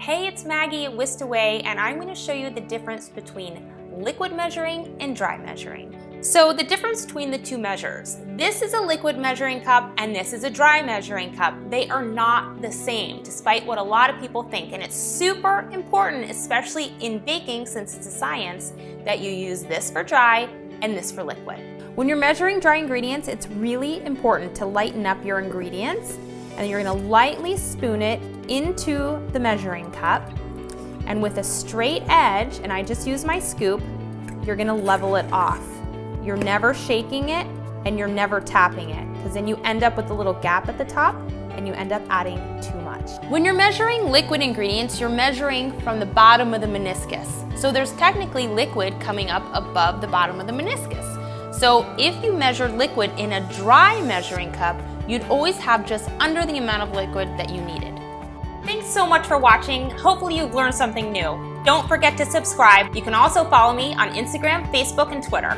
Hey, it's Maggie at Whisked, and I'm going to show you the difference between liquid measuring and dry measuring. So the difference between the two measures. This is a liquid measuring cup and this is a dry measuring cup. They are not the same, despite what a lot of people think. And it's super important, especially in baking, since it's a science, that you use this for dry and this for liquid. When you're measuring dry ingredients, it's really important to lighten up your ingredients, and you're going to lightly spoon it into the measuring cup. And with a straight edge, and I just use my scoop, you're going to level it off. You're never shaking it and you're never tapping it, because then you end up with a little gap at the top and you end up adding too much. When you're measuring liquid ingredients, you're measuring from the bottom of the meniscus. So there's technically liquid coming up above the bottom of the meniscus. So if you measured liquid in a dry measuring cup, you'd always have just under the amount of liquid that you needed. Thanks so much for watching. Hopefully you've learned something new. Don't forget to subscribe. You can also follow me on Instagram, Facebook, and Twitter.